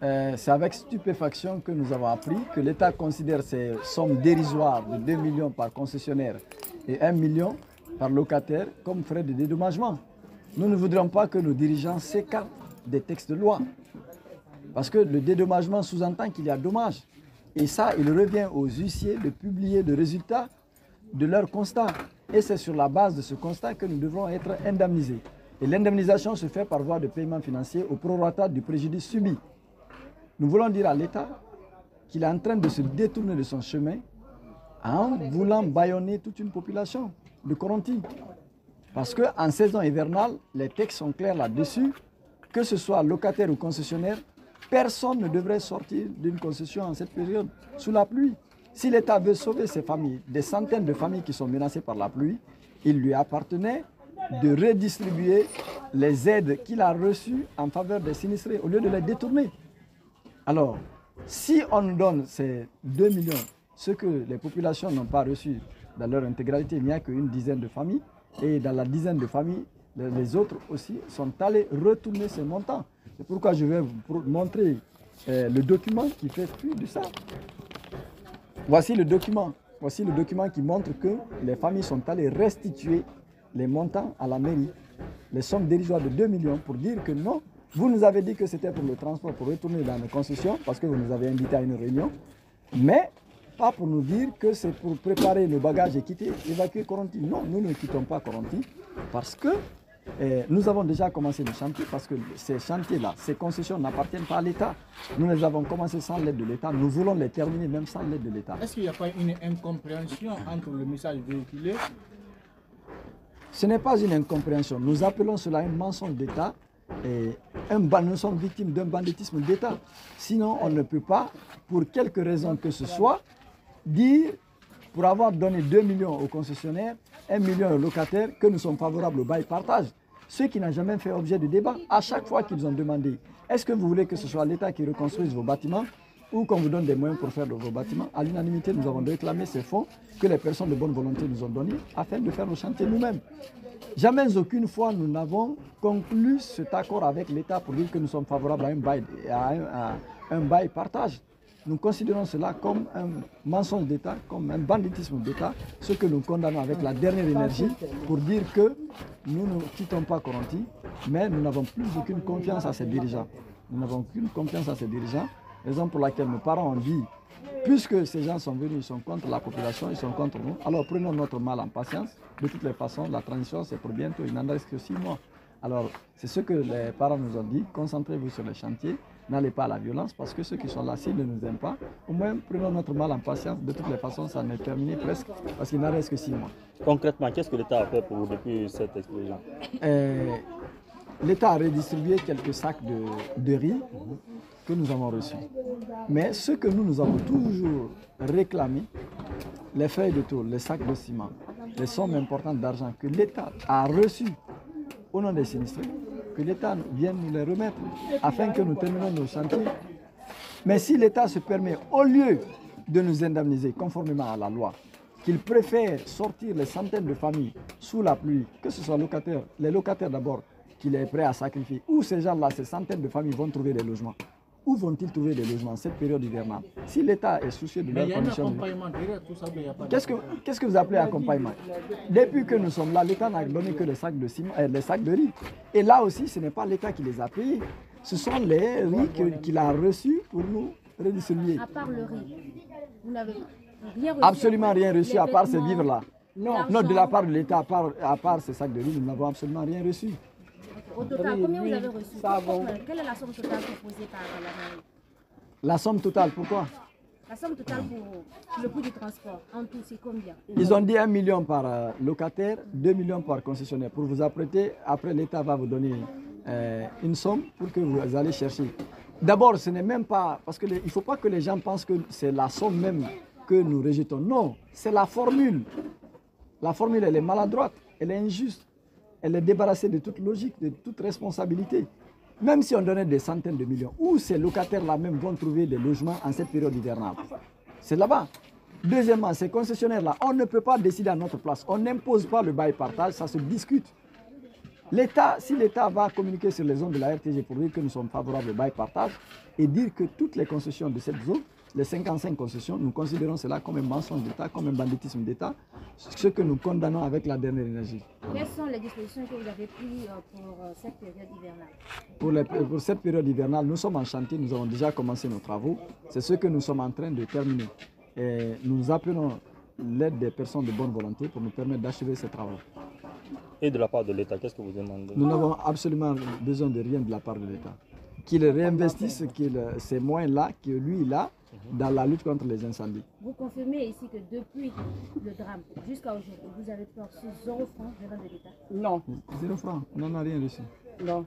C'est avec stupéfaction que nous avons appris que l'État considère ces sommes dérisoires de 2 millions par concessionnaire et 1 million par locataire comme frais de dédommagement. Nous ne voudrions pas que nos dirigeants s'écartent des textes de loi. Parce que le dédommagement sous-entend qu'il y a dommage. Et ça, il revient aux huissiers de publier le résultat de leur constat. Et c'est sur la base de ce constat que nous devrons être indemnisés. Et l'indemnisation se fait par voie de paiement financier au prorata du préjudice subi. Nous voulons dire à l'État qu'il est en train de se détourner de son chemin en voulant bâillonner toute une population de Koronti. Parce qu'en saison hivernale, les textes sont clairs là-dessus, que ce soit locataire ou concessionnaire, personne ne devrait sortir d'une concession en cette période, sous la pluie. Si l'État veut sauver ces familles, des centaines de familles qui sont menacées par la pluie, il lui appartenait de redistribuer les aides qu'il a reçues en faveur des sinistrés, au lieu de les détourner. Alors, si on nous donne ces 2 millions, ce que les populations n'ont pas reçu dans leur intégralité, il n'y a qu'une dizaine de familles, et dans la dizaine de familles, les autres aussi sont allés retourner ces montants. C'est pourquoi je vais vous montrer le document qui fait fi de ça. Voici le document qui montre que les familles sont allées restituer les montants à la mairie, les sommes dérisoires de 2 millions pour dire que non, vous nous avez dit que c'était pour le transport, pour retourner dans nos concessions, parce que vous nous avez invités à une réunion, mais pas pour nous dire que c'est pour préparer nos bagages et quitter, évacuer Koronti. Non, nous ne quittons pas Koronti parce que nous avons déjà commencé le chantier, parce que ces chantiers-là, ces concessions n'appartiennent pas à l'État. Nous les avons commencés sans l'aide de l'État, nous voulons les terminer même sans l'aide de l'État. Est-ce qu'il n'y a pas une incompréhension entre le message véhiculé? Ce n'est pas une incompréhension, nous appelons cela un mensonge d'État. Nous sommes victimes d'un banditisme d'État. Sinon, on ne peut pas, pour quelque raison que ce soit, dire, pour avoir donné 2 millions aux concessionnaires, 1 million aux locataires, que nous sommes favorables au bail-partage. Ce qui n'a jamais fait objet de débat. À chaque fois qu'ils ont demandé, est-ce que vous voulez que ce soit l'État qui reconstruise vos bâtiments ou qu'on vous donne des moyens pour faire de vos bâtiments, à l'unanimité, nous avons réclamé ces fonds que les personnes de bonne volonté nous ont donnés afin de faire le chantier nous-mêmes. Jamais aucune fois nous n'avons conclu cet accord avec l'État pour dire que nous sommes favorables à un bail partage. Nous considérons cela comme un mensonge d'État, comme un banditisme d'État, ce que nous condamnons avec la dernière énergie pour dire que nous ne quittons pas Koronti, mais nous n'avons plus aucune confiance à ces dirigeants. Nous n'avons aucune confiance à ces dirigeants, raison pour laquelle nos parents ont dit, puisque ces gens sont venus, ils sont contre la population, ils sont contre nous, alors prenons notre mal en patience. De toutes les façons, la transition, c'est pour bientôt, il n'en reste que 6 mois. Alors, c'est ce que les parents nous ont dit, concentrez-vous sur les chantiers, n'allez pas à la violence, parce que ceux qui sont là, s'ils ne nous aiment pas, au moins prenons notre mal en patience. De toutes les façons, ça n'est terminé presque, parce qu'il n'en reste que 6 mois. Concrètement, qu'est-ce que l'État a fait pour vous depuis cette explosion? L'État a redistribué quelques sacs de riz que nous avons reçus. Mais ce que nous avons toujours réclamé, les feuilles de tôle, les sacs de ciment, les sommes importantes d'argent que l'État a reçues au nom des sinistrés, que l'État vienne nous les remettre afin que nous terminions nos chantiers. Mais si l'État se permet, au lieu de nous indemniser conformément à la loi, qu'il préfère sortir les centaines de familles sous la pluie, que ce soit les locataires d'abord, qu'il est prêt à sacrifier, où ces gens-là, ces centaines de familles vont trouver des logements? Où vont-ils trouver des logements en cette période hivernale? Si l'État est soucieux de leurs conditions... Qu'est-ce que vous appelez accompagnement? Depuis que nous sommes là, l'État n'a donné que les sacs de ciment, les sacs de riz. Et là aussi, ce n'est pas l'État qui les a payés. Ce sont les riz qu'il a reçus pour nous redistribuer. À part le riz, vous n'avez rien reçu? Absolument rien reçu, à part ces vivres-là. Non, de la part de l'État, à part ces sacs de riz, nous n'avons absolument rien reçu. Au total, combien vous avez reçu? Quelle est la somme totale proposée par la mairie? La somme totale, pourquoi? La somme totale pour le coût du transport, en tout, c'est combien? Ils ont dit 1 million par locataire, 2 millions par concessionnaire. Pour vous apprêter, après l'État va vous donner une somme pour que vous allez chercher. D'abord, ce n'est même pas... Parce qu'il ne faut pas que les gens pensent que c'est la somme même que nous rejetons. Non, c'est la formule. La formule, elle est maladroite, elle est injuste. Elle est débarrassée de toute logique, de toute responsabilité. Même si on donnait des centaines de millions, où ces locataires-là même vont trouver des logements en cette période hivernale? C'est là-bas. Deuxièmement, ces concessionnaires-là, on ne peut pas décider à notre place. On n'impose pas le bail partage, ça se discute. L'État, si l'État va communiquer sur les zones de la RTG pour dire que nous sommes favorables au bail partage et dire que toutes les concessions de cette zone, les 55 concessions, nous considérons cela comme un mensonge d'État, comme un banditisme d'État, ce que nous condamnons avec la dernière énergie. Quelles sont les dispositions que vous avez prises pour cette période hivernale? Pour cette période hivernale, nous sommes en chantier, nous avons déjà commencé nos travaux. C'est ce que nous sommes en train de terminer. Et nous appelons l'aide des personnes de bonne volonté pour nous permettre d'achever ces travaux. Et de la part de l'État, qu'est-ce que vous demandez? Nous n'avons absolument besoin de rien de la part de l'État. Qu'il réinvestisse ces moyens-là que lui, il a dans la lutte contre les incendies. Vous confirmez ici que depuis le drame jusqu'à aujourd'hui, vous avez perçu 0 francs venant de l'État? Non. 0 francs, on n'en a rien reçu. Non.